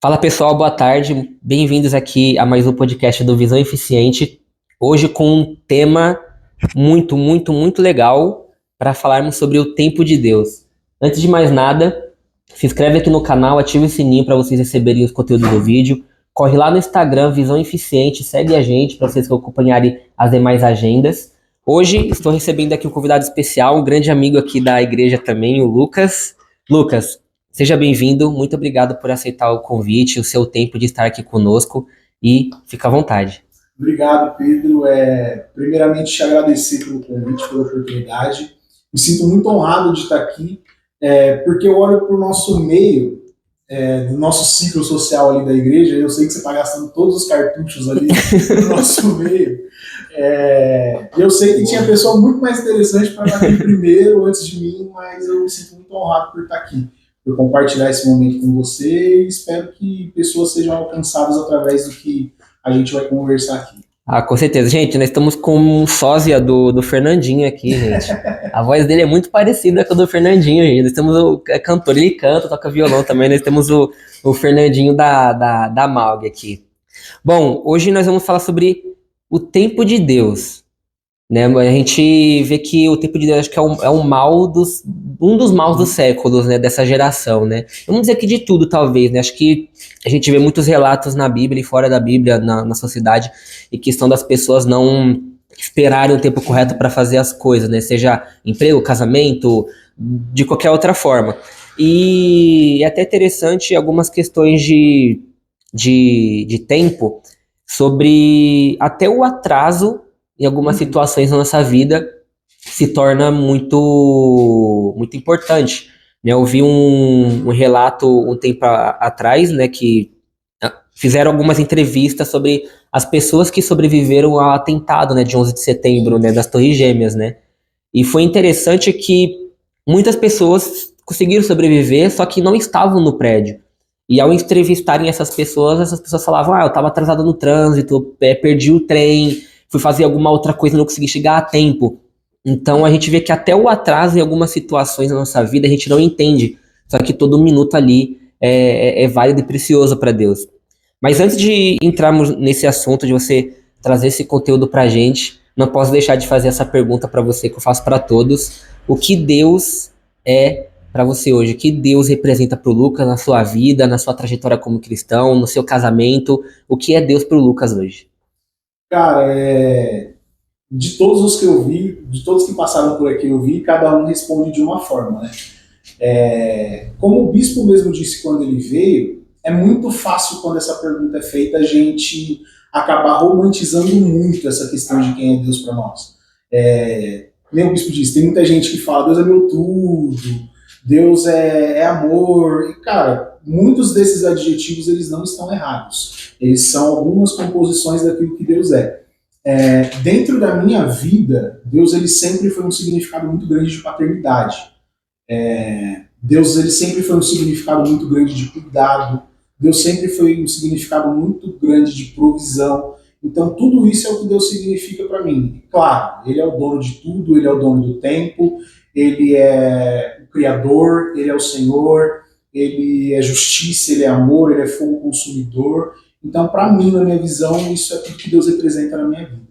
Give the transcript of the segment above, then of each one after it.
Fala pessoal, boa tarde. Bem-vindos aqui a mais um podcast do Visão Eficiente. Hoje com um tema muito legal para falarmos sobre o tempo de Deus. Antes de mais nada, se inscreve aqui no canal, ativa o sininho para vocês receberem os conteúdos do vídeo. Corre lá no Instagram, Visão Eficiente, segue a gente para vocês acompanharem as demais agendas. Hoje estou recebendo aqui um convidado especial, um grande amigo aqui da igreja também, o Lucas. Lucas, seja bem-vindo, muito obrigado por aceitar o convite, o seu tempo de estar aqui conosco e fica à vontade. Obrigado, Pedro. Primeiramente, te agradecer pelo convite, pela oportunidade. Me sinto muito honrado de estar aqui, porque eu olho para o nosso meio, do nosso ciclo social ali da igreja. Eu sei que você está gastando todos os cartuchos ali no nosso meio. Eu sei que tinha pessoa muito mais interessante para estar aqui primeiro, antes de mim, mas eu me sinto muito honrado por estar aqui, por compartilhar esse momento com você e espero que pessoas sejam alcançadas através do que a gente vai conversar aqui. Ah, com certeza. Gente, nós estamos com um sósia do Fernandinho aqui, gente. A voz dele é muito parecida com a do Fernandinho, gente. Nós temos o cantor, ele canta, toca violão também. Nós temos o Fernandinho da Malg aqui. Bom, hoje nós vamos falar sobre o tempo de Deus, né? A gente vê que o tempo de Deus acho que é um mal um dos maus dos séculos, né? Dessa geração, né? Vamos dizer que de tudo, talvez, né? Acho que a gente vê muitos relatos na Bíblia e fora da Bíblia, na sociedade, e questão das pessoas não esperarem o tempo correto para fazer as coisas, né? Seja emprego, casamento, de qualquer outra forma. E é até interessante algumas questões de tempo sobre até o atraso em algumas situações na nossa vida se torna muito importante. Eu vi um relato um tempo atrás, né, que fizeram algumas entrevistas sobre as pessoas que sobreviveram ao atentado, né, de 11 de setembro, né, das Torres Gêmeas, né, e foi interessante que muitas pessoas conseguiram sobreviver, só que não estavam no prédio. E ao entrevistarem essas pessoas falavam, eu estava atrasado no trânsito, perdi o trem, fui fazer alguma outra coisa e não consegui chegar a tempo. Então a gente vê que até o atraso em algumas situações da nossa vida a gente não entende. Só que todo minuto ali é válido e precioso para Deus. Mas antes de entrarmos nesse assunto, de você trazer esse conteúdo para a gente, não posso deixar de fazer essa pergunta para você que eu faço para todos. O que Deus é para você hoje? O que Deus representa para o Lucas na sua vida, na sua trajetória como cristão, no seu casamento? O que é Deus para o Lucas hoje? Cara, de todos os que eu vi, de todos que passaram por aqui eu vi, cada um responde de uma forma, né? Como o bispo mesmo disse quando ele veio, é muito fácil quando essa pergunta é feita a gente acabar romantizando muito essa questão de quem é Deus para nós. Nem o bispo disse, tem muita gente que fala, Deus é meu tudo, Deus é amor, e cara, muitos desses adjetivos eles não estão errados, eles são algumas composições daquilo que Deus é. Dentro da minha vida, Deus ele sempre foi um significado muito grande de paternidade. Deus ele sempre foi um significado muito grande de cuidado. Deus sempre foi um significado muito grande de provisão. Então tudo isso é o que Deus significa para mim. Claro, ele é o dono de tudo, ele é o dono do tempo, ele é o Criador, ele é o Senhor, ele é justiça, ele é amor, ele é fogo consumidor. Então, para mim, na minha visão, isso é tudo que Deus representa na minha vida.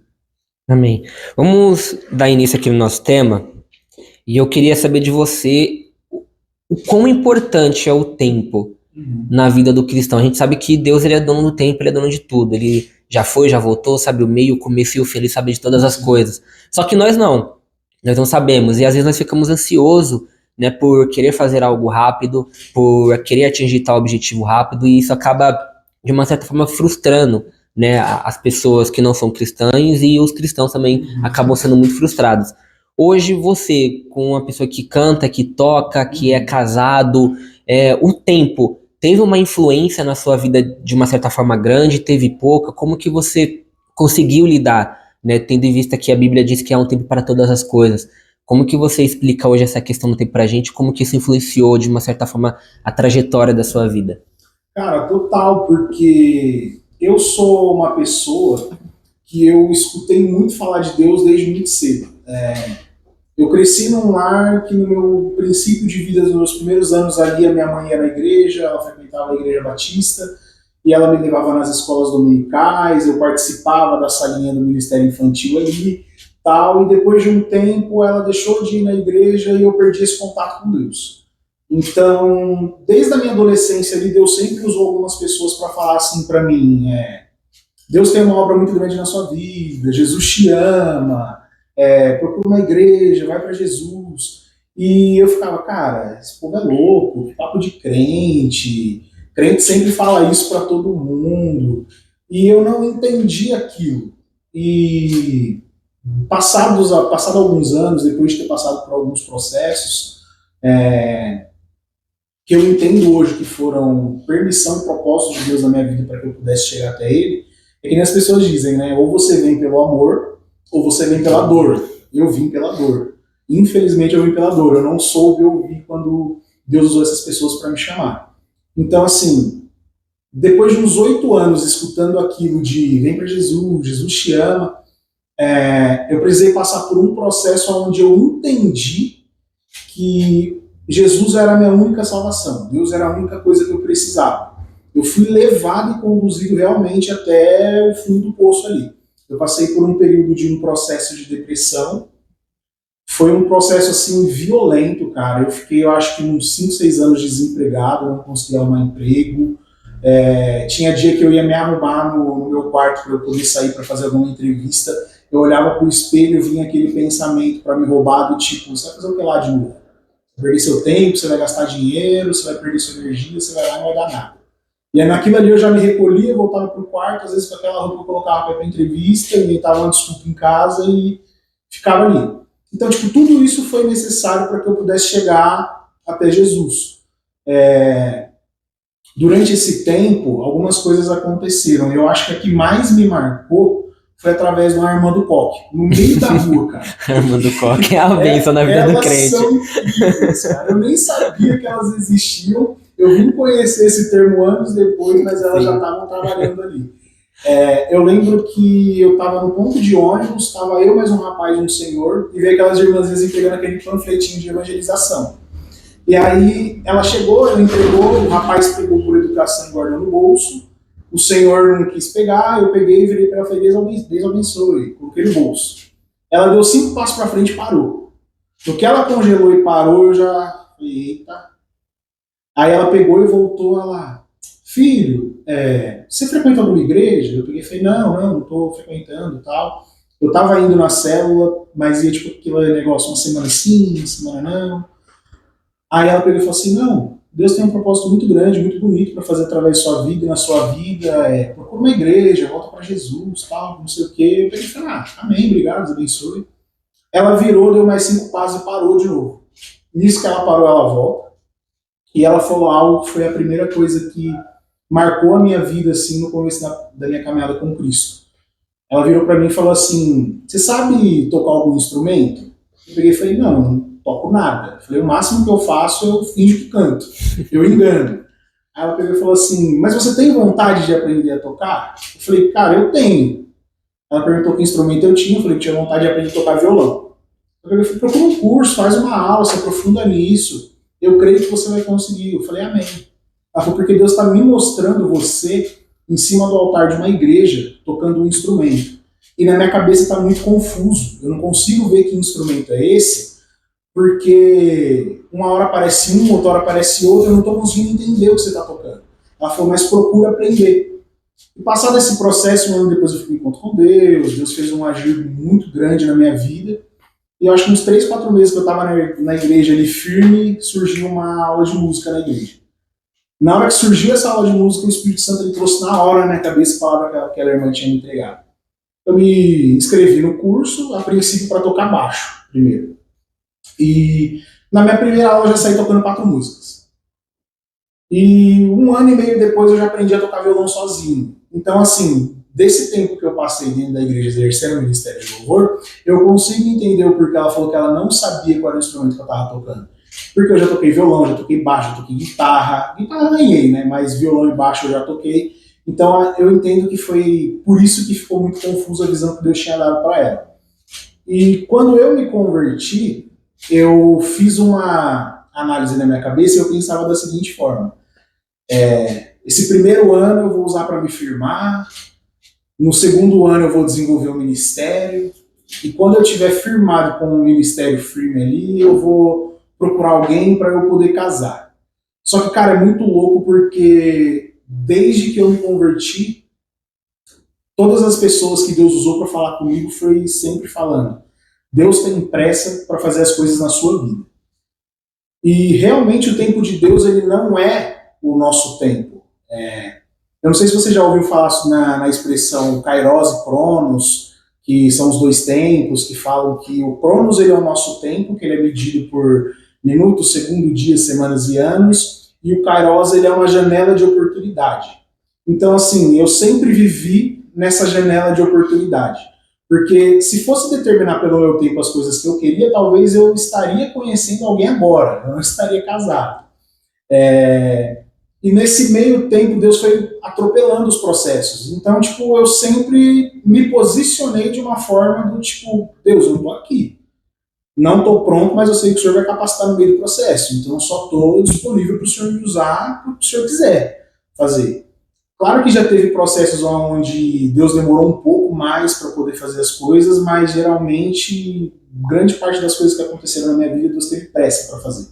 Amém. Vamos dar início aqui no nosso tema. E eu queria saber de você o quão importante é o tempo na vida do cristão. A gente sabe que Deus ele é dono do tempo, ele é dono de tudo. Ele já foi, já voltou, sabe o meio, o começo e o fim, ele sabe de todas as coisas. Só que nós não sabemos. E às vezes nós ficamos ansiosos, né, por querer fazer algo rápido, por querer atingir tal objetivo rápido, e isso acaba, de uma certa forma, frustrando, né, as pessoas que não são cristãs, e os cristãos também acabam sendo muito frustrados. Hoje você, com uma pessoa que canta, que toca, que é casado, o tempo teve uma influência na sua vida de uma certa forma grande, teve pouca? Como que você conseguiu lidar, né, tendo em vista que a Bíblia diz que há um tempo para todas as coisas? Como que você explica hoje essa questão do tempo pra gente? Como que isso influenciou, de uma certa forma, a trajetória da sua vida? Cara, total, porque eu sou uma pessoa que eu escutei muito falar de Deus desde muito cedo. Eu cresci num lar que no meu princípio de vida, nos meus primeiros anos ali, a minha mãe ia na igreja, ela frequentava frequentava a Igreja Batista, e ela me levava nas escolas dominicais, eu participava da salinha do Ministério Infantil ali, tal, e depois de um tempo ela deixou de ir na igreja e eu perdi esse contato com Deus. Então, desde a minha adolescência ali, Deus sempre usou algumas pessoas para falar assim para mim, Deus tem uma obra muito grande na sua vida, Jesus te ama, procura uma igreja, vai para Jesus. E eu ficava, cara, esse povo é louco, que papo de crente, crente sempre fala isso para todo mundo. E eu não entendi aquilo. E passado alguns anos, depois de ter passado por alguns processos, que eu entendo hoje que foram permissão e propósito de Deus na minha vida para que eu pudesse chegar até Ele, é que nem as pessoas dizem, né? Ou você vem pelo amor, ou você vem pela dor. Eu vim pela dor. Infelizmente eu vim pela dor. Eu não soube ouvir quando Deus usou essas pessoas para me chamar. Então, assim, depois de uns 8 anos escutando aquilo de vem para Jesus, Jesus te ama, eu precisei passar por um processo onde eu entendi que Jesus era a minha única salvação. Deus era a única coisa que eu precisava. Eu fui levado e conduzido realmente até o fundo do poço ali. Eu passei por um período de um processo de depressão. Foi um processo, assim, violento, cara. Eu fiquei, eu acho que uns 5, 6 anos desempregado, não conseguia arrumar emprego. Tinha dia que eu ia me arrumar no meu quarto para eu poder sair para fazer alguma entrevista. Eu olhava pro espelho e vinha aquele pensamento para me roubar do tipo, você vai fazer o que lá de novo? Você vai perder seu tempo, você vai gastar dinheiro, você vai perder sua energia, você vai lá e não vai dar nada. E aí naquilo ali eu já me recolhia, voltava pro quarto, às vezes com aquela roupa que eu colocava para ir pra entrevista, inventava uma desculpa em casa e ficava ali. Então, tipo, tudo isso foi necessário para que eu pudesse chegar até Jesus. Durante esse tempo, algumas coisas aconteceram. Eu acho que a que mais me marcou foi através de uma irmã do coque, no meio da rua, cara. A irmã do coque é a bênção na vida do crente. São incríveis, cara. Eu nem sabia que elas existiam. Eu vim conhecer esse termo anos depois, mas elas já estavam trabalhando ali. Eu lembro que eu estava no ponto de ônibus, estava eu mais um rapaz e um senhor, e veio aquelas irmãzinhas entregando aquele panfletinho de evangelização. E aí ela chegou, ela entregou, o rapaz pegou por educação e guardou no bolso, o senhor não quis pegar, eu peguei e virei para ela e falei, Deus abençoe, coloquei no bolso. Ela deu 5 passos para frente e parou. No que ela congelou e parou, eu já falei, eita. Aí ela pegou e voltou, ela, filho, você frequenta alguma igreja? Eu peguei e falei, não estou frequentando e tal. Eu estava indo na célula, mas ia tipo aquele negócio, uma semana sim, uma semana não. Aí ela pegou e falou assim, não, Deus tem um propósito muito grande, muito bonito para fazer através da sua vida e na sua vida, procura uma igreja, volta para Jesus, tal, não sei o quê. Eu peguei e falei, amém, obrigado, Deus abençoe. Ela virou, deu mais 5 passos e parou de novo. Nisso que ela parou, ela volta. E ela falou algo que foi a primeira coisa que marcou a minha vida, assim, no começo da minha caminhada com Cristo. Ela virou para mim e falou assim, você sabe tocar algum instrumento? Eu peguei e falei, não toco nada. Eu falei, o máximo que eu faço eu finjo que canto. Eu engano. Aí ela pegou e falou assim, mas você tem vontade de aprender a tocar? Eu falei, cara, eu tenho. Ela perguntou que instrumento eu tinha, eu falei que tinha vontade de aprender a tocar violão. Eu falei, procura um curso, faz uma aula, se aprofunda nisso. Eu creio que você vai conseguir. Eu falei, amém. Ela falou, porque Deus está me mostrando você em cima do altar de uma igreja, tocando um instrumento. E na minha cabeça está muito confuso. Eu não consigo ver que instrumento é esse, porque uma hora aparece um, outra hora aparece outro, eu não estou conseguindo entender o que você está tocando. Ela falou, mas procura aprender. E passado esse processo, um ano depois eu fui em encontro com Deus, Deus fez um agir muito grande na minha vida. E eu acho que uns 3, 4 meses que eu estava na igreja ali firme, surgiu uma aula de música na igreja. Na hora que surgiu essa aula de música, o Espírito Santo ele trouxe na hora na minha cabeça a palavra que aquela irmã tinha me entregado. Eu me inscrevi no curso, a princípio para tocar baixo, primeiro. E na minha primeira aula eu já saí tocando 4 músicas. E 1 ano e meio depois eu já aprendi a tocar violão sozinho. Então, assim, desse tempo que eu passei dentro da igreja exercendo o ministério de louvor, eu consigo entender o porquê ela falou que ela não sabia qual era o instrumento que eu estava tocando. Porque eu já toquei violão, já toquei baixo, já toquei guitarra. Guitarra eu ganhei, né? Mas violão e baixo eu já toquei. Então eu entendo que foi por isso que ficou muito confusa a visão que Deus tinha dado para ela. E quando eu me converti, eu fiz uma análise na minha cabeça e eu pensava da seguinte forma. Esse primeiro ano eu vou usar para me firmar, no segundo ano eu vou desenvolver o ministério, e quando eu tiver firmado com o ministério firme ali, eu vou procurar alguém para eu poder casar. Só que, cara, é muito louco porque desde que eu me converti, todas as pessoas que Deus usou para falar comigo foi sempre falando: Deus tem pressa para fazer as coisas na sua vida. E realmente o tempo de Deus ele não é o nosso tempo. Eu não sei se você já ouviu falar na expressão Kairos e Cronos, que são os dois tempos, que falam que o Cronos ele é o nosso tempo, que ele é medido por minutos, segundos, dias, semanas e anos, e o Kairos ele é uma janela de oportunidade. Então, assim, eu sempre vivi nessa janela de oportunidade. Porque se fosse determinar pelo meu tempo as coisas que eu queria, talvez eu estaria conhecendo alguém agora, eu não estaria casado. E nesse meio tempo, Deus foi atropelando os processos. Então, tipo, eu sempre me posicionei de uma forma do tipo, Deus, eu estou aqui. Não estou pronto, mas eu sei que o Senhor vai capacitar no meio do processo. Então, eu só estou disponível para o Senhor me usar para o que o Senhor quiser fazer. Claro que já teve processos onde Deus demorou um pouco mais para poder fazer as coisas, mas geralmente, grande parte das coisas que aconteceram na minha vida, Deus teve pressa para fazer.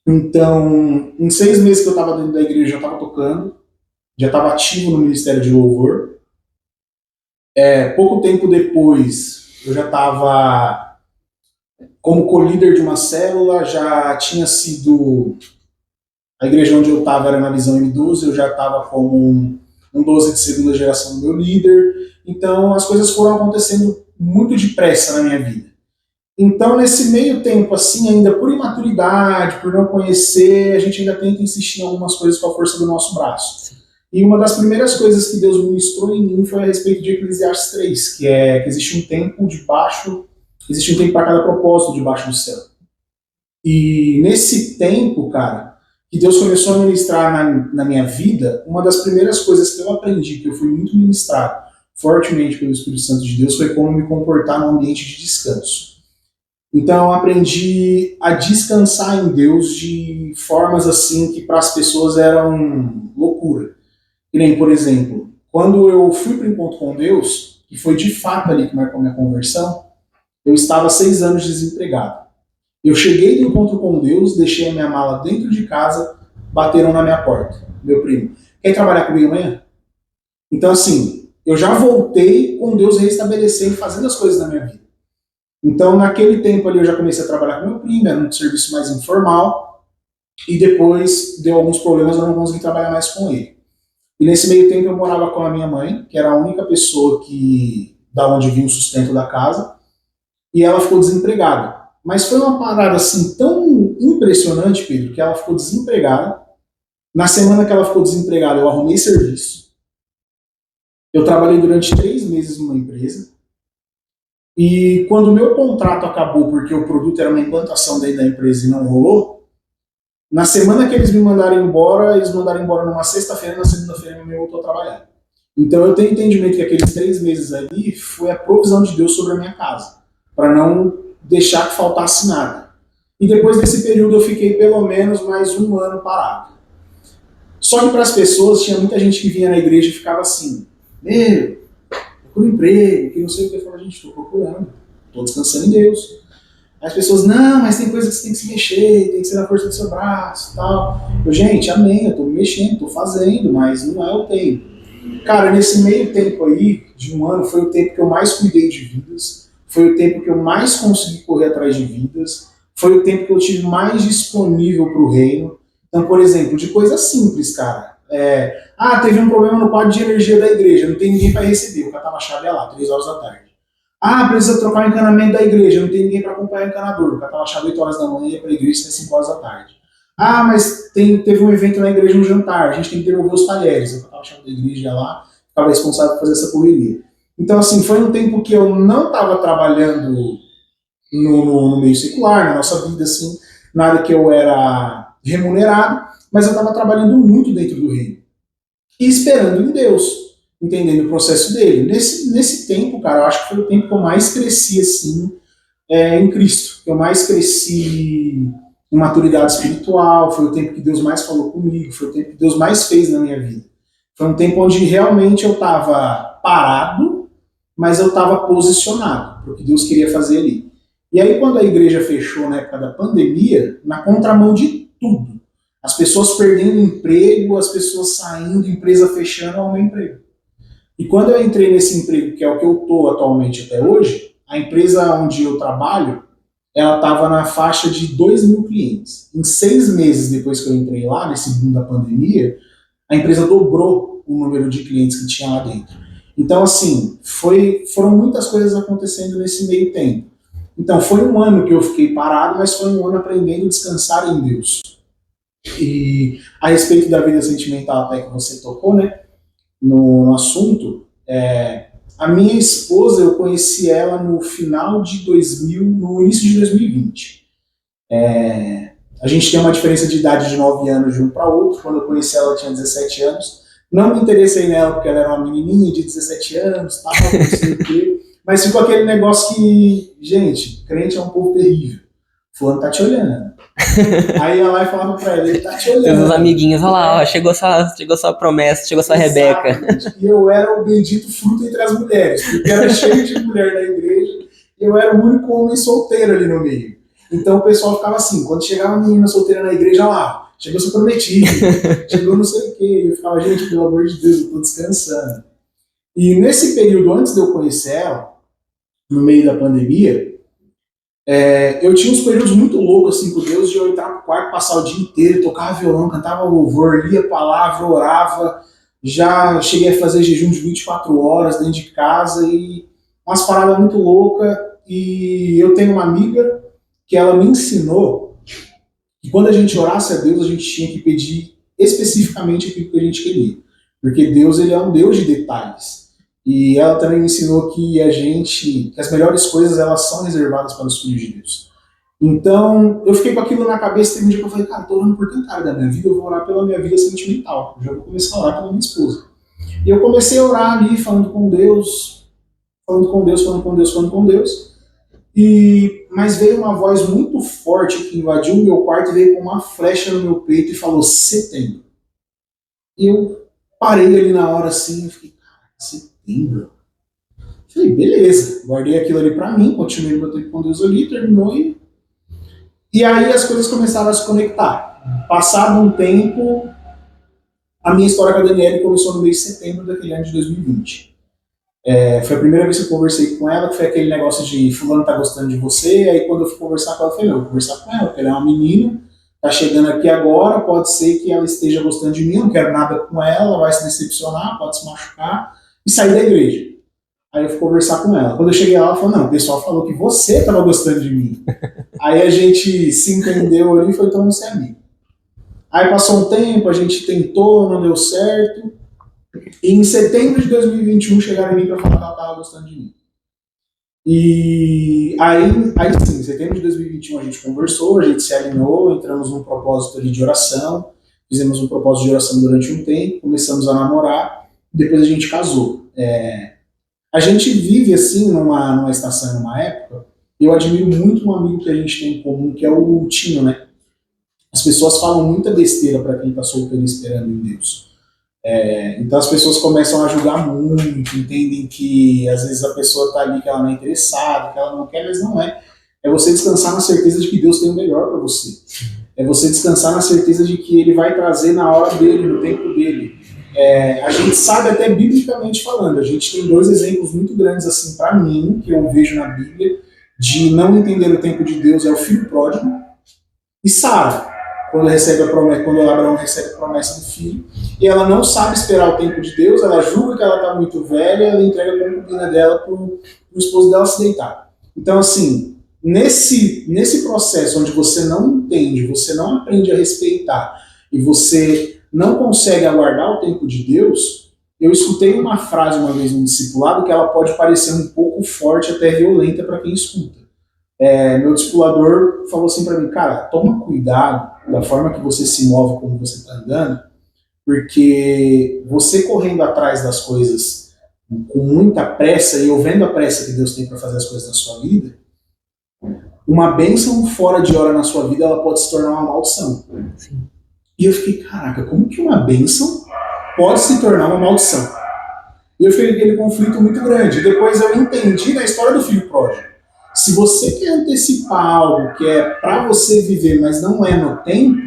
Então, em 6 meses que eu estava dentro da igreja, eu já estava tocando, já estava ativo no Ministério de Louvor. Pouco tempo depois, eu já estava como co-líder de uma célula, já tinha sido... A igreja onde eu estava era na Visão M12, eu já estava como um 12 de segunda geração do meu líder. Então, as coisas foram acontecendo muito depressa na minha vida. Então, nesse meio tempo, assim, ainda por imaturidade, por não conhecer, a gente ainda tenta insistir em algumas coisas com a força do nosso braço. E uma das primeiras coisas que Deus ministrou em mim foi a respeito de Eclesiastes 3, que é que existe um tempo debaixo, existe um tempo para cada propósito debaixo do céu. E nesse tempo, cara, que Deus começou a ministrar na minha vida, uma das primeiras coisas que eu aprendi, que eu fui muito ministrado fortemente pelo Espírito Santo de Deus, foi como me comportar num ambiente de descanso. Então eu aprendi a descansar em Deus de formas assim que para as pessoas eram loucura. E nem, por exemplo, quando eu fui para o encontro com Deus, que foi de fato ali que marcou minha conversão, eu estava 6 anos desempregado. Eu cheguei do encontro com Deus, deixei a minha mala dentro de casa, bateram na minha porta. Meu primo, quer trabalhar comigo amanhã? Então assim, eu já voltei com Deus restabelecendo, fazendo as coisas na minha vida. Então, naquele tempo ali, eu já comecei a trabalhar com meu primo, era um serviço mais informal, e depois deu alguns problemas, eu não consegui trabalhar mais com ele. E nesse meio tempo, eu morava com a minha mãe, que era a única pessoa da onde vinha o sustento da casa, e ela ficou desempregada. Mas foi uma parada assim tão impressionante, Pedro, que ela ficou desempregada. Na semana que ela ficou desempregada, eu arrumei serviço. Eu trabalhei durante 3 meses numa empresa. E quando o meu contrato acabou, porque o produto era uma implantação dentro da empresa e não rolou, na semana que eles me mandaram embora, eles mandaram embora numa sexta-feira, na segunda-feira eu voltou a trabalhar. Então eu tenho entendimento que aqueles 3 meses ali foi a provisão de Deus sobre a minha casa, para não deixar que faltasse nada. E depois desse período eu fiquei pelo menos mais 1 ano parado. Só que para as pessoas, tinha muita gente que vinha na igreja e ficava assim, procura emprego, que não sei o que. Eu falo, gente, estou procurando, estou descansando em Deus. As pessoas, não, mas tem coisa que você tem que se mexer, tem que ser na força do seu braço e tal. Eu, gente, amém, eu estou me mexendo, estou fazendo, mas não é o tempo. Cara, nesse meio tempo aí, de 1 ano, foi o tempo que eu mais cuidei de vidas, foi o tempo que eu mais consegui correr atrás de vidas, foi o tempo que eu tive mais disponível para o reino. Então, por exemplo, de coisas simples, cara. Teve um problema no quadro de energia da igreja, não tem ninguém para receber, eu catava a chave lá, 3 horas da tarde. Precisa trocar o encanamento da igreja, não tem ninguém para acompanhar o encanador, eu catava a chave 8 horas da manhã e ia para a igreja até 5 horas da tarde. Mas teve um evento na igreja, um jantar, a gente tem que devolver os talheres, eu catava a chave da igreja lá, ficava responsável por fazer essa correria. Então, assim, foi um tempo que eu não estava trabalhando no meio secular, na nossa vida, assim, nada que eu era remunerado, mas eu estava trabalhando muito dentro do reino. E esperando em Deus, entendendo o processo dele. Nesse tempo, cara, eu acho que foi o tempo que eu mais cresci, assim, em Cristo. Que eu mais cresci maturidade espiritual, foi o tempo que Deus mais falou comigo, foi o tempo que Deus mais fez na minha vida. Foi um tempo onde realmente eu estava parado, mas eu estava posicionado para o que Deus queria fazer ali. E aí, quando a igreja fechou na época da pandemia, na contramão de tudo, as pessoas perdendo emprego, as pessoas saindo, empresa fechando, ao meu emprego. E quando eu entrei nesse emprego, que é o que eu estou atualmente até hoje, a empresa onde eu trabalho, ela estava na faixa de 2.000 clientes. Em 6 meses depois que eu entrei lá, nesse boom da pandemia, a empresa dobrou o número de clientes que tinha lá dentro. Então, assim, foram muitas coisas acontecendo nesse meio tempo. Então, foi um ano que eu fiquei parado, mas foi um ano aprendendo a descansar em Deus. E a respeito da vida sentimental, até que você tocou, né, no assunto, a minha esposa, eu conheci ela no final de 2000, no início de 2020. A gente tem uma diferença de idade de 9 anos de um para outro. Quando eu conheci ela, eu tinha 17 anos. Não me interessei nela porque ela era uma menininha de 17 anos, tal, não sei o quê. Mas ficou aquele negócio que, gente, crente é um povo terrível. Fulano tá te olhando. Aí ia lá e falava pra ele tá te olhando. Tem os amiguinhos, olha lá, ó, chegou sua promessa, chegou sua Rebeca. E eu era o bendito fruto entre as mulheres, porque era cheio de mulher na igreja, e eu era o único homem solteiro ali no meio. Então o pessoal ficava assim, quando chegava uma menina solteira na igreja, lá, chegou seu prometido, chegou não sei o quê, e eu ficava, gente, pelo amor de Deus, eu tô descansando. E nesse período, antes de eu conhecer ela, no meio da pandemia, eu tinha uns períodos muito loucos assim com Deus, de eu entrar pro quarto, passar o dia inteiro, tocava violão, cantava louvor, lia a palavra, orava. Já cheguei a fazer jejum de 24 horas dentro de casa e umas paradas muito loucas. E eu tenho uma amiga que ela me ensinou que quando a gente orasse a Deus, a gente tinha que pedir especificamente aquilo que a gente queria. Porque Deus, ele é um Deus de detalhes. E ela também me ensinou que que as melhores coisas, elas são reservadas para os filhos de Deus. Então, eu fiquei com aquilo na cabeça, teve um dia que eu falei, cara, tô orando por tanta área da minha vida, eu vou orar pela minha vida sentimental. Eu já vou começar a orar pela minha esposa. E eu comecei a orar ali, falando com Deus, falando com Deus, falando com Deus, falando com Deus. Mas veio uma voz muito forte que invadiu o meu quarto e veio com uma flecha no meu peito e falou, setembro. E eu parei ali na hora assim, e fiquei, cara, setembro? Falei, beleza, guardei aquilo ali pra mim, continuei meu tempo com Deus ali, terminou e aí as coisas começaram a se conectar. Passado um tempo, a minha história com a Daniela começou no mês de setembro daquele ano de 2020. Foi a primeira vez que eu conversei com ela, que foi aquele negócio de fulano tá gostando de você, aí quando eu fui conversar com ela, eu falei, não, eu vou conversar com ela, porque ela é uma menina, tá chegando aqui agora, pode ser que ela esteja gostando de mim, eu não quero nada com ela vai se decepcionar, pode se machucar e sair da igreja. Aí eu fui conversar com ela. Quando eu cheguei lá, ela falou, não, o pessoal falou que você estava gostando de mim. Aí a gente se entendeu ali e foi, então vamos ser amigos. Aí passou um tempo, a gente tentou, não deu certo. E em setembro de 2021 chegaram em mim para falar que ela estava gostando de mim. E aí sim, em setembro de 2021 a gente conversou, a gente se alinhou, entramos num propósito ali de oração, fizemos um propósito de oração durante um tempo, começamos a namorar, depois a gente casou. A gente vive assim numa estação, numa época, eu admiro muito um amigo que a gente tem em comum, que é o Tino, né? As pessoas falam muita besteira para quem está solteiro esperando em Deus. Então as pessoas começam a julgar muito, entendem que às vezes a pessoa está ali que ela não é interessada, que ela não quer, mas não é. É você descansar na certeza de que Deus tem o melhor para você. É você descansar na certeza de que Ele vai trazer na hora dele, no tempo dele. A gente sabe até biblicamente falando, a gente tem 2 exemplos muito grandes assim para mim, que eu vejo na Bíblia, de não entender o tempo de Deus, é o filho pródigo e Sara, quando Abraão recebe a promessa do filho, e ela não sabe esperar o tempo de Deus, ela julga que ela está muito velha, ela entrega a concubina dela para o esposo dela se deitar. Então assim, nesse processo onde você não entende, você não aprende a respeitar, e você não consegue aguardar o tempo de Deus, eu escutei uma frase uma vez no discipulado que ela pode parecer um pouco forte, até violenta para quem escuta. Meu discipulador falou assim para mim, cara, toma cuidado da forma que você se move, como você está andando, porque você correndo atrás das coisas com muita pressa, e eu vendo a pressa que Deus tem para fazer as coisas na sua vida, uma bênção fora de hora na sua vida, ela pode se tornar uma maldição. Sim. E eu fiquei, caraca, como que uma bênção pode se tornar uma maldição? E eu fiquei aquele conflito muito grande. Depois eu entendi na história do filho pródigo. Se você quer antecipar algo que é para você viver, mas não é no tempo,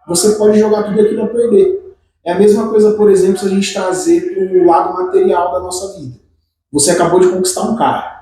você pode jogar tudo aquilo a perder. É a mesma coisa, por exemplo, se a gente trazer para o lado material da nossa vida. Você acabou de conquistar um carro.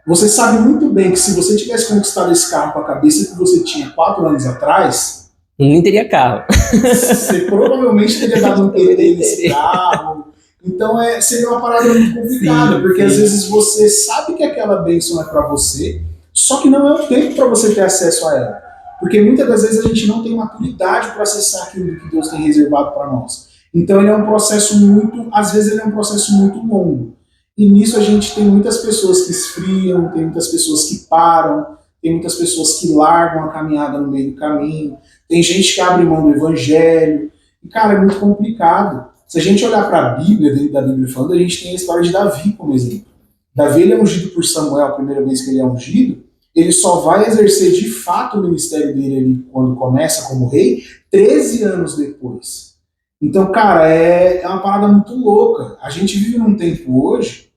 Você sabe muito bem que se você tivesse conquistado esse carro com a cabeça que você tinha 4 anos atrás, Ninguém teria carro. você provavelmente teria dado um PT nesse carro. Então seria uma parada muito complicada, Sim, porque sim. às vezes você sabe que aquela bênção é para você, só que não é o tempo para você ter acesso a ela. Porque muitas das vezes a gente não tem maturidade para acessar aquilo que Deus tem reservado para nós. Então ele é um processo muito, às vezes ele é um processo muito longo. E nisso a gente tem muitas pessoas que esfriam, tem muitas pessoas que param, tem muitas pessoas que largam a caminhada no meio do caminho, tem gente que abre mão do evangelho. E, cara, é muito complicado. Se a gente olhar para a Bíblia, dentro da Bíblia falando, a gente tem a história de Davi como exemplo. Davi ele é ungido por Samuel, a primeira vez que ele é ungido, ele só vai exercer de fato o ministério dele ali, quando começa como rei, 13 anos depois. Então, cara, é uma parada muito louca. A gente vive num tempo hoje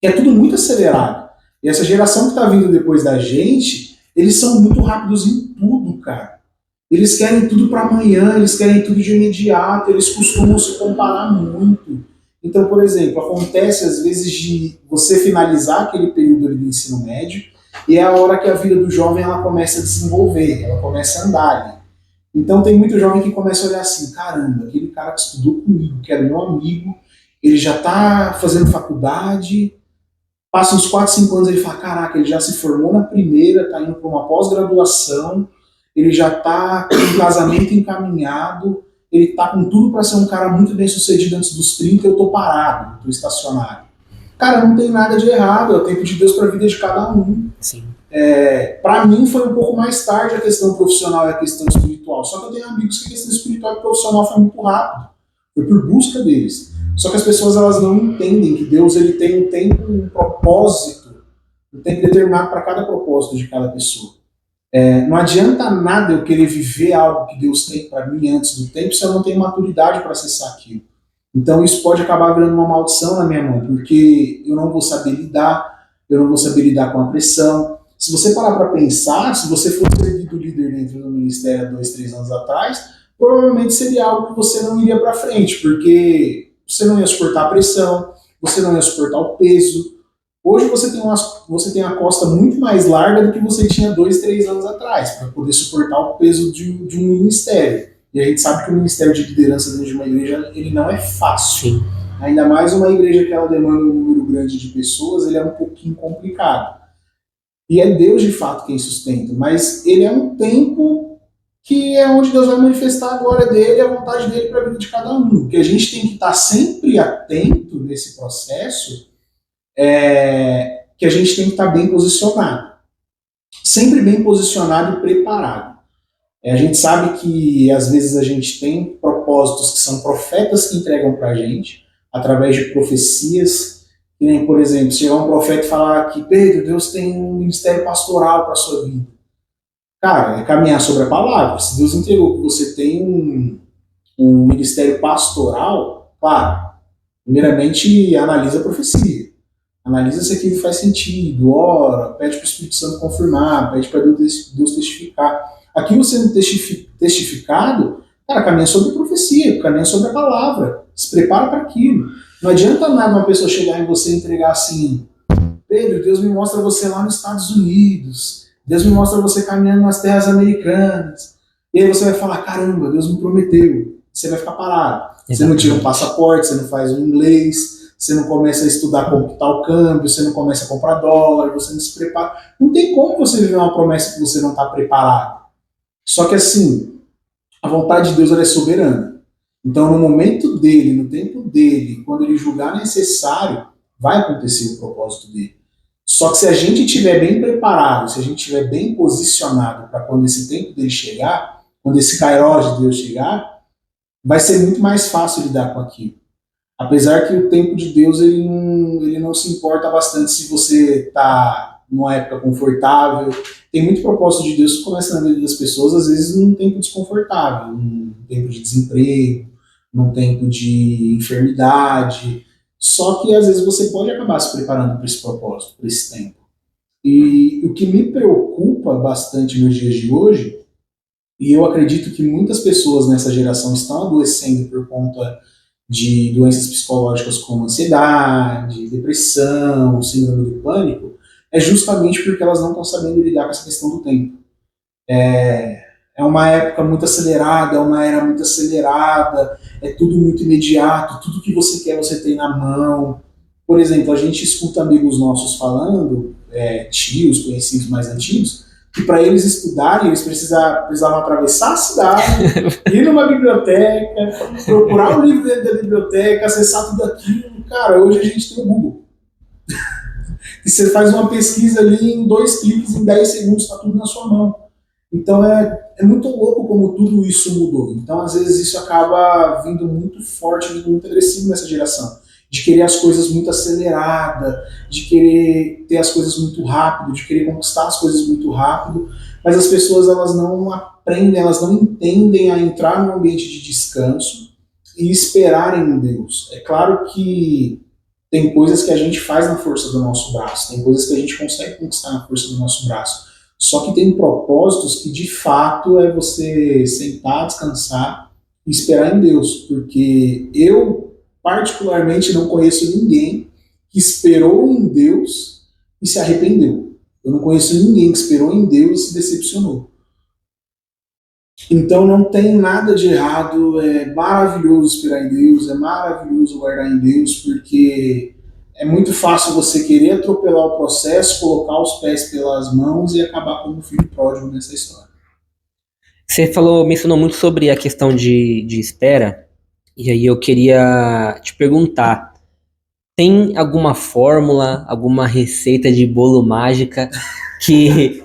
que é tudo muito acelerado. E essa geração que está vindo depois da gente, eles são muito rápidos em tudo, cara. Eles querem tudo para amanhã, eles querem tudo de imediato, eles costumam se comparar muito. Então, por exemplo, acontece às vezes de você finalizar aquele período ali do ensino médio e é a hora que a vida do jovem ela começa a desenvolver, ela começa a andar ali. Então tem muito jovem que começa a olhar assim, caramba, aquele cara que estudou comigo, que era meu amigo, ele já está fazendo faculdade, passa uns 4, 5 anos ele fala, caraca, ele já se formou na primeira, está indo para uma pós-graduação, ele já está com um casamento encaminhado, ele está com tudo para ser um cara muito bem sucedido antes dos 30, eu estou parado, estou estacionado. Cara, não tem nada de errado, é o tempo de Deus para a vida de cada um. Sim. Para mim foi um pouco mais tarde a questão profissional e a questão espiritual, só que eu tenho amigos que a questão espiritual e profissional foi muito rápido, foi por busca deles. Só que as pessoas elas não entendem que Deus ele tem um tempo, um propósito, um tempo determinado para cada propósito de cada pessoa. Não adianta nada eu querer viver algo que Deus tem para mim antes do tempo se eu não tenho maturidade para acessar aquilo. Então isso pode acabar virando uma maldição na minha mão, porque eu não vou saber lidar, eu não vou saber lidar com a pressão. Se você parar para pensar, se você fosse servido líder dentro do ministério há 2, 3 anos atrás, provavelmente seria algo que você não iria para frente, porque você não ia suportar a pressão, você não ia suportar o peso. Hoje você tem a costa muito mais larga do que você tinha 2, 3 anos atrás, para poder suportar o peso de um ministério. E a gente sabe que o ministério de liderança dentro de uma igreja ele não é fácil. Sim. Ainda mais uma igreja que ela demanda um número grande de pessoas, ele é um pouquinho complicado. E é Deus de fato quem sustenta, mas ele é um tempo que é onde Deus vai manifestar a glória dele e a vontade dele para a vida de cada um. Que a gente tem que estar sempre atento nesse processo, que a gente tem que estar bem posicionado. Sempre bem posicionado e preparado. A gente sabe que às vezes a gente tem propósitos que são profetas que entregam para a gente, através de profecias. Que nem, por exemplo, se chegar um profeta e falar que Pedro, Deus tem um ministério pastoral para a sua vida. Cara, é caminhar sobre a palavra. Se Deus entregou que você tem um ministério pastoral, claro, primeiramente analisa a profecia. Analisa se aquilo faz sentido, ora, pede para o Espírito Santo confirmar, pede para Deus testificar. Aquilo sendo testificado, cara, caminha sobre a profecia, caminha sobre a palavra, se prepara para aquilo. Não adianta nada uma pessoa chegar em você e entregar assim, Pedro, Deus me mostra você lá nos Estados Unidos, Deus me mostra você caminhando nas terras americanas, e aí você vai falar, caramba, Deus me prometeu, você vai ficar parado. Exatamente. Você não tira um passaporte, você não faz um inglês, você não começa a estudar como está o câmbio, você não começa a comprar dólar, você não se prepara. Não tem como você viver uma promessa que você não está preparado. Só que assim, a vontade de Deus ela é soberana. Então, no momento dele, no tempo dele, quando ele julgar necessário, vai acontecer o propósito dele. Só que se a gente estiver bem preparado, se a gente estiver bem posicionado para quando esse tempo dele chegar, quando esse kairos de Deus chegar, vai ser muito mais fácil lidar com aquilo. Apesar que o tempo de Deus ele não se importa bastante se você está numa época confortável. Tem muito propósito de Deus que começa na vida das pessoas, às vezes, num tempo desconfortável, num tempo de desemprego, num tempo de enfermidade. Só que, às vezes, você pode acabar se preparando para esse propósito, para esse tempo. E o que me preocupa bastante nos dias de hoje, e eu acredito que muitas pessoas nessa geração estão adoecendo por conta de doenças psicológicas como ansiedade, depressão, síndrome do pânico, é justamente porque elas não estão sabendo lidar com essa questão do tempo. É uma época muito acelerada, é uma era muito acelerada, é tudo muito imediato, tudo que você quer você tem na mão. Por exemplo, a gente escuta amigos nossos falando, tios, conhecidos mais antigos, que para eles estudarem, eles precisavam atravessar a cidade, ir numa biblioteca, procurar um livro dentro da biblioteca, acessar tudo aquilo. Cara, hoje a gente tem o Google. E você faz uma pesquisa ali em 2 cliques, em 10 segundos, está tudo na sua mão. Então é muito louco como tudo isso mudou. Então, às vezes, isso acaba vindo muito forte, vindo muito agressivo nessa geração. De querer as coisas muito aceleradas, de querer ter as coisas muito rápido, de querer conquistar as coisas muito rápido, mas as pessoas elas não aprendem, elas não entendem a entrar num ambiente de descanso e esperarem em Deus. É claro que tem coisas que a gente faz na força do nosso braço, tem coisas que a gente consegue conquistar na força do nosso braço, só que tem propósitos que de fato é você sentar, descansar e esperar em Deus, porque eu particularmente não conheço ninguém que esperou em Deus e se arrependeu. Eu não conheço ninguém que esperou em Deus e se decepcionou. Então não tem nada de errado, é maravilhoso esperar em Deus, é maravilhoso guardar em Deus, porque é muito fácil você querer atropelar o processo, colocar os pés pelas mãos e acabar como um filho pródigo nessa história. Você mencionou muito sobre a questão de espera, e aí eu queria te perguntar, tem alguma fórmula, alguma receita de bolo mágica que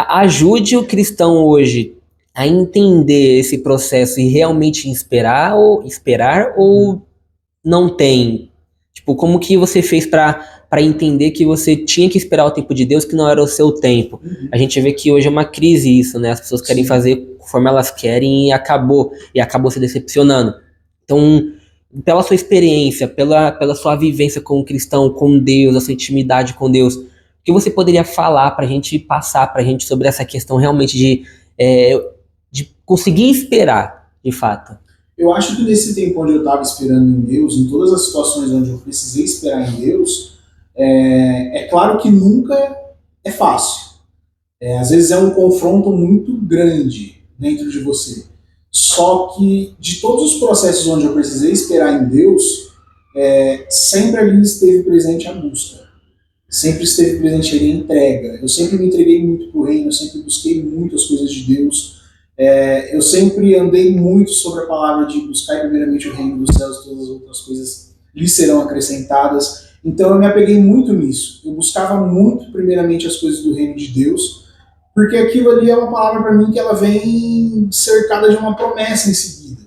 ajude o cristão hoje a entender esse processo e realmente esperar ou não tem? Tipo, como que você fez para entender que você tinha que esperar o tempo de Deus, que não era o seu tempo? A gente vê que hoje é uma crise isso, né? As pessoas querem fazer conforme elas querem e acabou se decepcionando. Então, pela sua experiência, pela sua vivência como cristão, com Deus, a sua intimidade com Deus, o que você poderia falar para a gente, passar para a gente sobre essa questão realmente de conseguir esperar, de fato? Eu acho que nesse tempo onde eu estava esperando em Deus, em todas as situações onde eu precisei esperar em Deus, é claro que nunca é fácil. Às vezes é um confronto muito grande dentro de você. Só que de todos os processos onde eu precisei esperar em Deus, sempre ali esteve presente a busca. Sempre esteve presente ali a entrega. Eu sempre me entreguei muito para o reino, eu sempre busquei muito as coisas de Deus. Eu sempre andei muito sobre a palavra de buscar primeiramente o reino dos céus, todas as outras coisas lhe serão acrescentadas. Então eu me apeguei muito nisso. Eu buscava muito primeiramente as coisas do reino de Deus, porque aquilo ali é uma palavra para mim que ela vem cercada de uma promessa em seguida.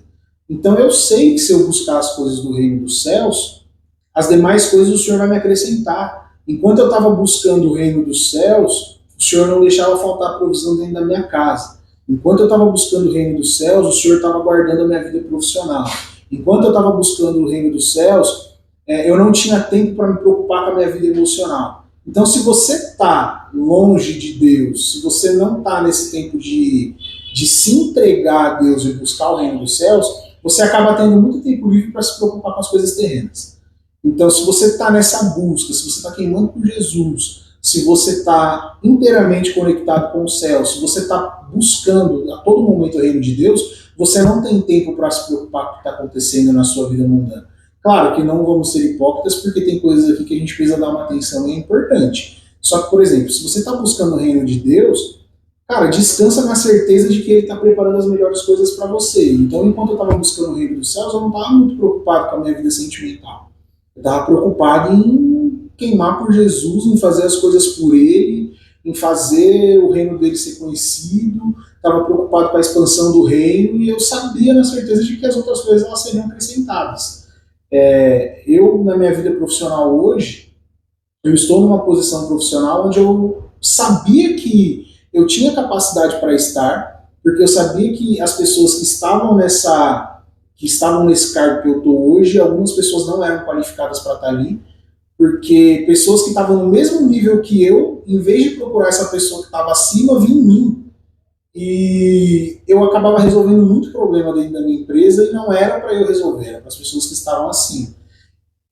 Então eu sei que se eu buscar as coisas do reino dos céus, as demais coisas o Senhor vai me acrescentar. Enquanto eu estava buscando o reino dos céus, o Senhor não deixava faltar provisão dentro da minha casa. Enquanto eu estava buscando o reino dos céus, o Senhor estava guardando a minha vida profissional. Enquanto eu estava buscando o reino dos céus, eu não tinha tempo para me preocupar com a minha vida emocional. Então, se você está longe de Deus, se você não está nesse tempo de se entregar a Deus e buscar o reino dos céus, você acaba tendo muito tempo livre para se preocupar com as coisas terrenas. Então, se você está nessa busca, se você está queimando por Jesus, se você está inteiramente conectado com o céu, se você está buscando a todo momento o reino de Deus, você não tem tempo para se preocupar com o que está acontecendo na sua vida mundana. Claro que não vamos ser hipócritas, porque tem coisas aqui que a gente precisa dar uma atenção e é importante. Só que, por exemplo, se você está buscando o reino de Deus, cara, descansa na certeza de que Ele está preparando as melhores coisas para você. Então, enquanto eu estava buscando o reino dos céus, eu não estava muito preocupado com a minha vida sentimental. Eu estava preocupado em queimar por Jesus, em fazer as coisas por Ele, em fazer o reino dele ser conhecido, estava preocupado com a expansão do reino e eu sabia na certeza de que as outras coisas elas seriam acrescentadas. Eu, na minha vida profissional hoje, Eu estou numa posição profissional onde eu sabia que eu tinha capacidade para estar, porque eu sabia que as pessoas que estavam nesse cargo que eu estou hoje, algumas pessoas não eram qualificadas para estar ali, porque pessoas que estavam no mesmo nível que eu, em vez de procurar essa pessoa que estava acima, vinha em mim. E eu acabava resolvendo muito problema dentro da minha empresa e não era para eu resolver, era para as pessoas que estavam acima.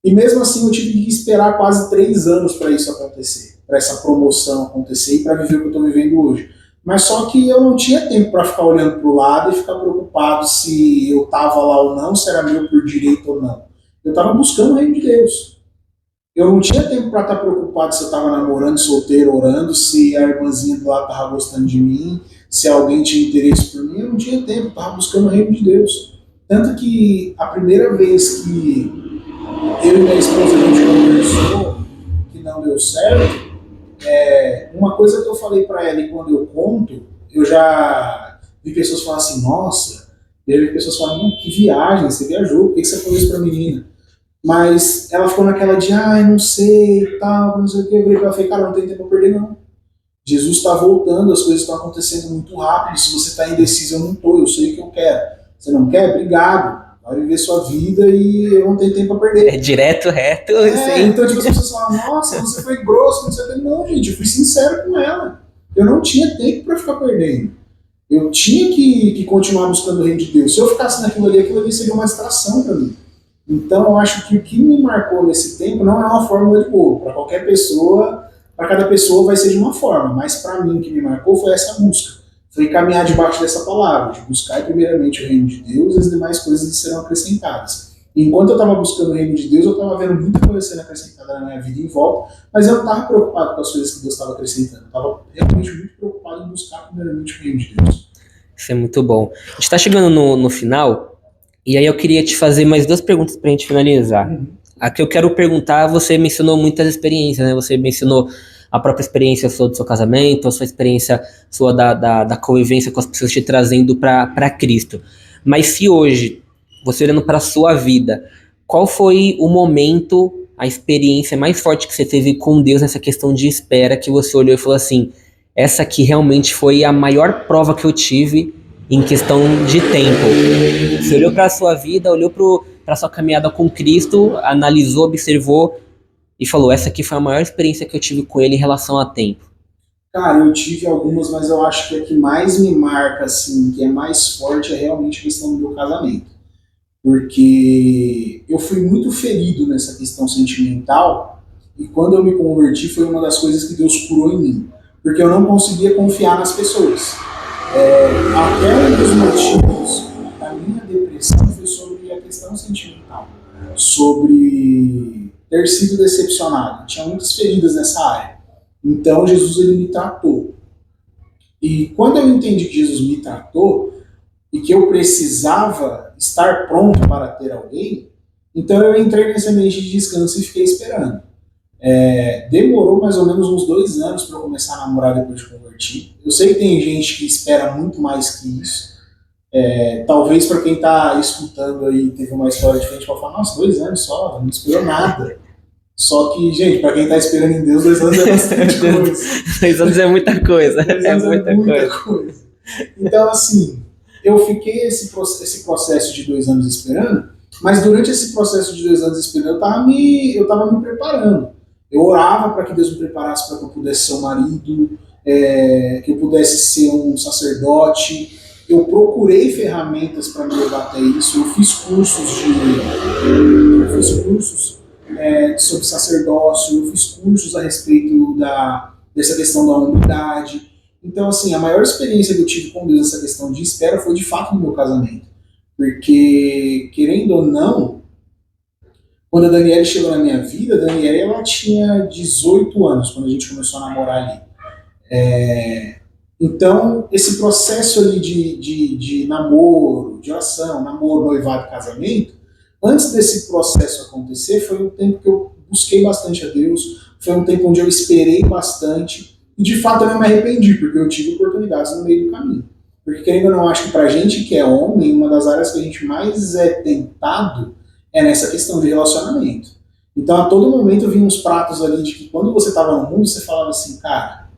E mesmo assim eu tive que esperar quase 3 anos para isso acontecer, para essa promoção acontecer e para viver o que eu estou vivendo hoje. Mas só que eu não tinha tempo para ficar olhando para o lado e ficar preocupado se eu estava lá ou não, se era meu por direito ou não. Eu estava buscando o reino de Deus. Eu não tinha tempo para estar preocupado se eu estava namorando, solteiro, orando, se a irmãzinha do lado estava gostando de mim, se alguém tinha interesse por mim. Eu não tinha tempo, eu estava buscando o reino de Deus. Tanto que a primeira vez que eu e minha esposa a gente conversou, que não deu certo, uma coisa que eu falei para ela e quando eu conto, eu já vi pessoas falarem assim, nossa, e eu vi pessoas falando, que viagem, você viajou, por que você falou isso para a menina? Mas ela ficou naquela de, ai, não sei, tal, não sei o que. Eu falei, cara, não tem tempo a perder, não. Jesus está voltando, as coisas estão acontecendo muito rápido. Se você está indeciso, eu não estou, eu sei o que eu quero. Você não quer? Obrigado. Vai viver sua vida e eu não tenho tempo a perder. É direto, reto, Então, tipo, as pessoas falam, nossa, você foi grosso, não sei o que. Não, gente, eu fui sincero com ela. Eu não tinha tempo para ficar perdendo. Eu tinha que continuar buscando o reino de Deus. Se eu ficasse naquilo ali seria uma distração para mim. Então, eu acho que o que me marcou nesse tempo não é uma fórmula de bolo. Para qualquer pessoa, para cada pessoa vai ser de uma forma. Mas para mim, o que me marcou foi essa busca. Foi caminhar debaixo dessa palavra, de buscar primeiramente o reino de Deus e as demais coisas serão acrescentadas. Enquanto eu estava buscando o reino de Deus, eu estava vendo muita coisa sendo acrescentada na minha vida em volta, mas eu não estava preocupado com as coisas que Deus estava acrescentando. Eu estava realmente muito preocupado em buscar primeiramente o reino de Deus. Isso é muito bom. A gente está chegando no final, e aí eu queria te fazer mais duas perguntas para a gente finalizar. A que eu quero perguntar, você mencionou muitas experiências, né? Você mencionou a própria experiência sua do seu casamento, a sua experiência sua da convivência com as pessoas te trazendo para Cristo. Mas se hoje, você olhando para a sua vida, qual foi o momento, a experiência mais forte que você teve com Deus nessa questão de espera, que você olhou e falou assim, essa aqui realmente foi a maior prova que eu tive em questão de tempo. Você olhou para a sua vida, olhou para a sua caminhada com Cristo, analisou, observou e falou, essa aqui foi a maior experiência que eu tive com ele em relação a tempo. Cara, eu tive algumas, mas eu acho que a que mais me marca, assim, que é mais forte, é realmente a questão do meu casamento. Porque eu fui muito ferido nessa questão sentimental e quando eu me converti foi uma das coisas que Deus curou em mim. Porque eu não conseguia confiar nas pessoas. Até um dos motivos da minha depressão foi sobre a questão sentimental. Sobre ter sido decepcionado. Tinha muitas feridas nessa área. Então Jesus ele me tratou. E quando eu entendi que Jesus me tratou e que eu precisava estar pronto para ter alguém, então eu entrei nesse ambiente de descanso e fiquei esperando. Demorou mais ou menos uns 2 anos para eu começar a namorar depois de convertir. Eu sei que tem gente que espera muito mais que isso. Talvez para quem está escutando aí teve uma história diferente, vai falar, nossa, 2 anos só, não esperou nada. Só que, gente, para quem está esperando em Deus, 2 anos é bastante coisa. 2 anos é muita coisa. 2 anos é muita coisa. Então, assim, eu fiquei esse processo de 2 anos esperando, mas durante esse processo de 2 anos esperando, eu estava me preparando. Eu orava para que Deus me preparasse para que eu pudesse ser um marido, que eu pudesse ser um sacerdote. Eu procurei ferramentas para me levar até isso. Eu fiz cursos sobre sacerdócio, eu fiz cursos a respeito dessa questão da humanidade. Então, assim, a maior experiência que eu tive com Deus nessa questão de espera foi de fato no meu casamento. Porque, querendo ou não, quando a Daniela chegou na minha vida, a Daniela ela tinha 18 anos quando a gente começou a namorar ali. Então, esse processo ali de namoro, de oração, namoro, noivado, casamento, antes desse processo acontecer, foi um tempo que eu busquei bastante a Deus, foi um tempo onde eu esperei bastante, e de fato eu não me arrependi, porque eu tive oportunidades no meio do caminho. Porque, querendo ou não, acho que pra gente que é homem, uma das áreas que a gente mais é tentado é nessa questão de relacionamento. Então, a todo momento vinham uns pratos ali de que quando você estava no mundo, você falava assim, cara,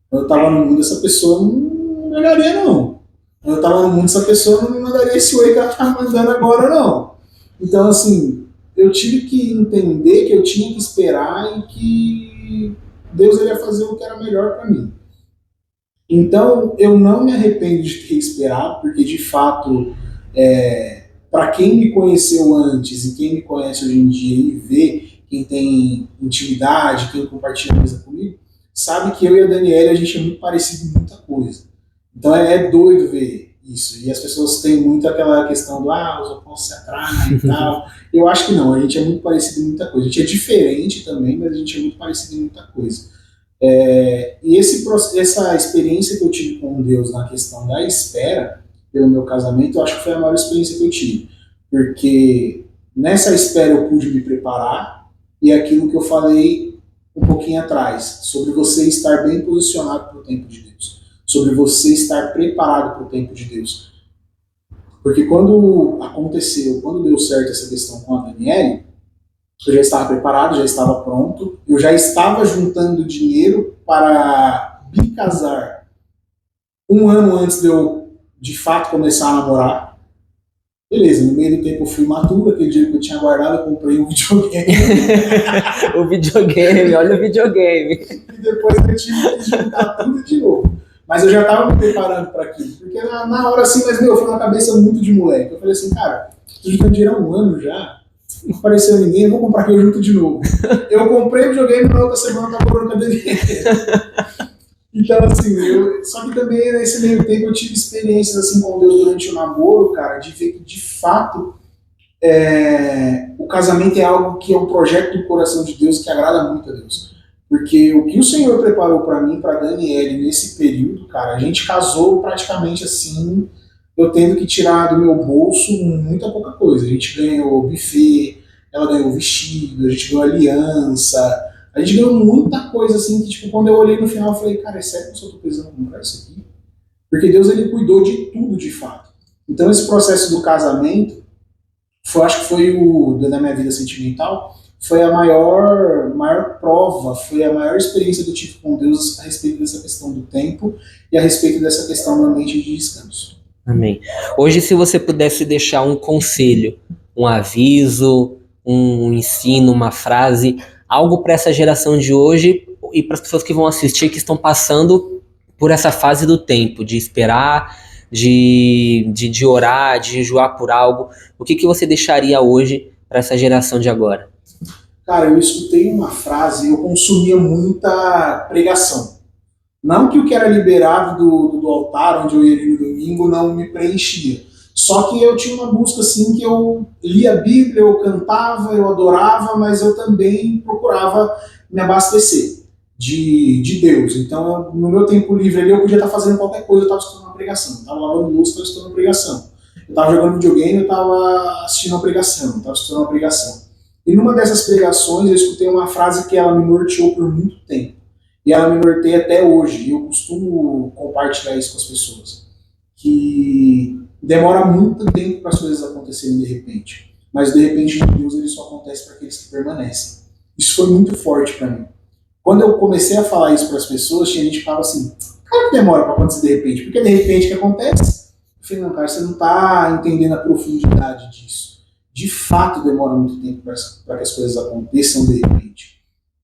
quando eu estava no mundo, essa pessoa não me olharia, não. Quando eu estava no mundo, essa pessoa não me mandaria esse oi que ela está mandando agora, não. Então, assim, eu tive que entender que eu tinha que esperar e que Deus ia fazer o que era melhor para mim. Então, eu não me arrependo de ter esperado, porque de fato, para quem me conheceu antes e quem me conhece hoje em dia e vê, quem tem intimidade, quem compartilha a mesa comigo, sabe que eu e a Daniela, a gente é muito parecido em muita coisa. Então é doido ver isso. E as pessoas têm muito aquela questão do, os opostos se atraem e tal. Eu acho que não, a gente é muito parecido em muita coisa. A gente é diferente também, mas a gente é muito parecido em muita coisa. E essa experiência que eu tive com Deus na questão da espera pelo meu casamento, eu acho que foi a maior experiência que eu tive. Porque nessa espera eu pude me preparar e aquilo que eu falei um pouquinho atrás, sobre você estar bem posicionado para o tempo de Deus, sobre você estar preparado para o tempo de Deus. Porque quando aconteceu, quando deu certo essa questão com a Daniele, eu já estava preparado, já estava pronto, eu já estava juntando dinheiro para me casar um ano antes de eu, de fato, começar a namorar. Beleza, no meio do tempo eu fui maturo, aquele dinheiro que eu tinha guardado, eu comprei um videogame. O videogame, olha o videogame. E depois eu tive que juntar tudo de novo. Mas eu já estava me preparando para aquilo. Porque na hora assim, mas foi uma cabeça muito de moleque. Eu falei assim, cara, tô juntando dinheiro há um ano já, não apareceu ninguém, eu vou comprar aquilo junto de novo. Eu comprei o videogame na outra semana, tá morando com a Daniela. Então, assim, só que também nesse meio tempo eu tive experiências assim com Deus durante o namoro, cara, de ver que de fato o casamento é algo que é um projeto do coração de Deus que agrada muito a Deus. Porque o que o Senhor preparou para mim, para Daniele, nesse período, cara, a gente casou praticamente assim, eu tendo que tirar do meu bolso muita pouca coisa. A gente ganhou buffet, ela ganhou vestido, a gente ganhou aliança, a gente ganhou muita coisa assim que, tipo, quando eu olhei no final, eu falei, cara, é sério que eu só tô precisando comprar isso aqui? Porque Deus, ele cuidou de tudo de fato. Então, esse processo do casamento, acho que foi da minha vida sentimental, foi a maior prova, foi a maior experiência que eu tive com Deus a respeito dessa questão do tempo e a respeito dessa questão da mente de descanso. Amém. Hoje, se você pudesse deixar um conselho, um aviso, um ensino, uma frase, algo para essa geração de hoje e para as pessoas que vão assistir, que estão passando por essa fase do tempo, de esperar, de orar, de jejuar por algo, o que você deixaria hoje para essa geração de agora? Cara, eu escutei uma frase, eu consumia muita pregação. Não que o que era liberado do altar, onde eu ia no domingo, não me preenchia. Só que eu tinha uma busca assim que eu lia a Bíblia, eu cantava, eu adorava, mas eu também procurava me abastecer de Deus. Então, no meu tempo livre ali, eu podia estar fazendo qualquer coisa, eu estava escutando uma pregação. Eu estava lavando louça, eu estava escutando uma pregação. Eu estava jogando videogame, eu estava assistindo uma pregação, eu estava escutando uma pregação. E numa dessas pregações eu escutei uma frase que ela me norteou por muito tempo. E ela me norteia até hoje. E eu costumo compartilhar isso com as pessoas. Que demora muito tempo para as coisas acontecerem de repente. Mas de repente de Deus ele só acontece para aqueles que permanecem. Isso foi muito forte para mim. Quando eu comecei a falar isso para as pessoas, tinha gente que falava assim, cara, que demora para acontecer de repente? Porque de repente que acontece? Eu falei, não, cara, você não está entendendo a profundidade disso. De fato demora muito tempo para que as coisas aconteçam de repente.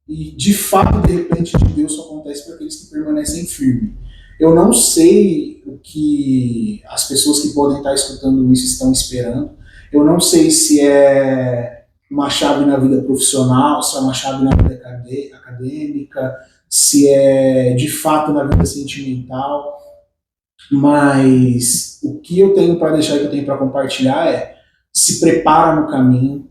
E de fato, de repente, de Deus só acontece para aqueles que permanecem firmes. Eu não sei o que as pessoas que podem estar escutando isso estão esperando. Eu não sei se é uma chave na vida profissional, se é uma chave na vida acadêmica, se é de fato na vida sentimental. Mas o que eu tenho para deixar, que eu tenho para compartilhar é: se prepara no caminho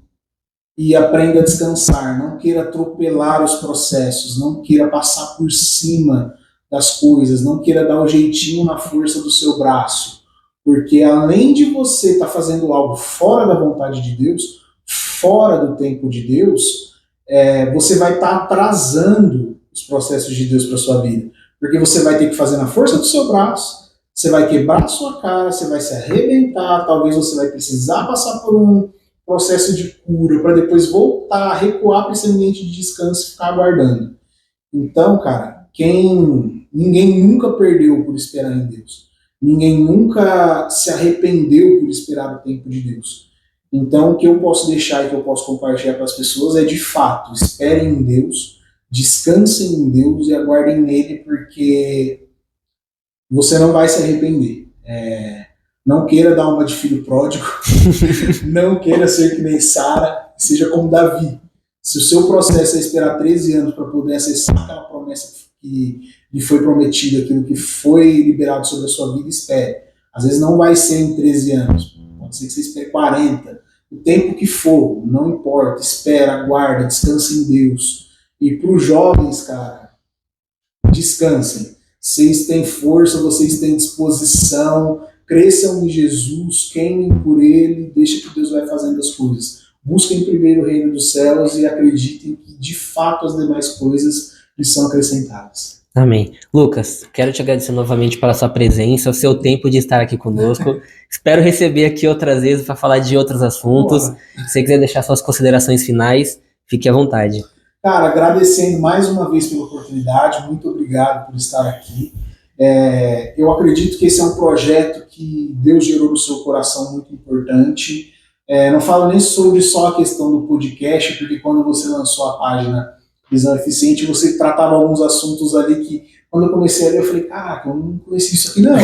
e aprenda a descansar. Não queira atropelar os processos, não queira passar por cima das coisas, não queira dar o jeitinho na força do seu braço, porque além de você estar fazendo algo fora da vontade de Deus, fora do tempo de Deus, você vai estar atrasando os processos de Deus para sua vida, porque você vai ter que fazer na força do seu braço, você vai quebrar a sua cara, você vai se arrebentar, talvez você vai precisar passar por processo de cura, para depois voltar a recuar para esse ambiente de descanso e ficar aguardando. Então, cara, ninguém nunca perdeu por esperar em Deus. Ninguém nunca se arrependeu por esperar o tempo de Deus. Então, o que eu posso deixar e que eu posso compartilhar para as pessoas é, de fato, esperem em Deus, descansem em Deus e aguardem nele, porque você não vai se arrepender. Não queira dar uma de filho pródigo, não queira ser que nem Sara, seja como Davi. Se o seu processo é esperar 13 anos para poder acessar aquela promessa que lhe foi prometida, aquilo que foi liberado sobre a sua vida, espere. Às vezes não vai ser em 13 anos, pode ser que você espere 40, o tempo que for, não importa, espera, aguarda, descansa em Deus. E para os jovens, cara, descansem. Vocês têm força, vocês têm disposição, cresçam em Jesus, queimem por Ele, deixem que Deus vai fazendo as coisas. Busquem primeiro o reino dos céus e acreditem que, de fato, as demais coisas lhes são acrescentadas. Amém. Lucas, quero te agradecer novamente pela sua presença, o seu tempo de estar aqui conosco. Espero receber aqui outras vezes para falar de outros assuntos. Boa. Se você quiser deixar suas considerações finais, fique à vontade. Cara, agradecendo mais uma vez pela oportunidade, muito obrigado por estar aqui. Eu acredito que esse é um projeto que Deus gerou no seu coração muito importante. Não falo nem sobre só a questão do podcast, porque quando você lançou a página Visão Eficiente, você tratava alguns assuntos ali que, quando eu comecei a ler, eu falei, caraca, eu não conheci isso aqui não.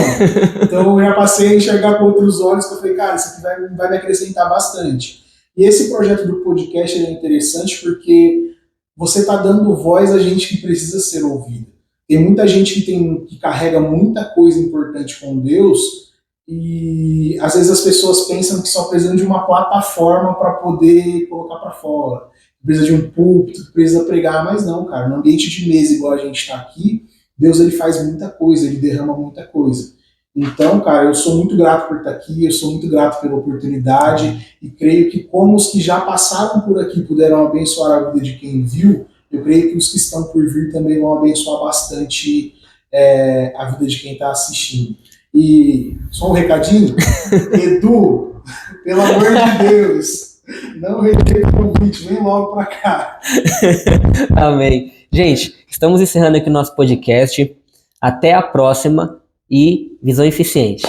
Então eu já passei a enxergar com outros olhos, que eu falei, cara, isso aqui vai me acrescentar bastante. E esse projeto do podcast é interessante porque você está dando voz a gente que precisa ser ouvida. Tem muita gente que carrega muita coisa importante com Deus, e às vezes as pessoas pensam que só precisam de uma plataforma para poder colocar para fora. Precisa de um púlpito, precisa pregar, mas não, cara. No ambiente de mesa, igual a gente está aqui, Deus ele faz muita coisa, ele derrama muita coisa. Então, cara, eu sou muito grato por estar aqui, eu sou muito grato pela oportunidade e creio que como os que já passaram por aqui puderam abençoar a vida de quem viu, eu creio que os que estão por vir também vão abençoar bastante a vida de quem está assistindo. E só um recadinho, Edu, pelo amor de Deus, não rejeite o convite, vem logo para cá. Amém. Gente, estamos encerrando aqui o nosso podcast. Até a próxima e Visão Eficiente.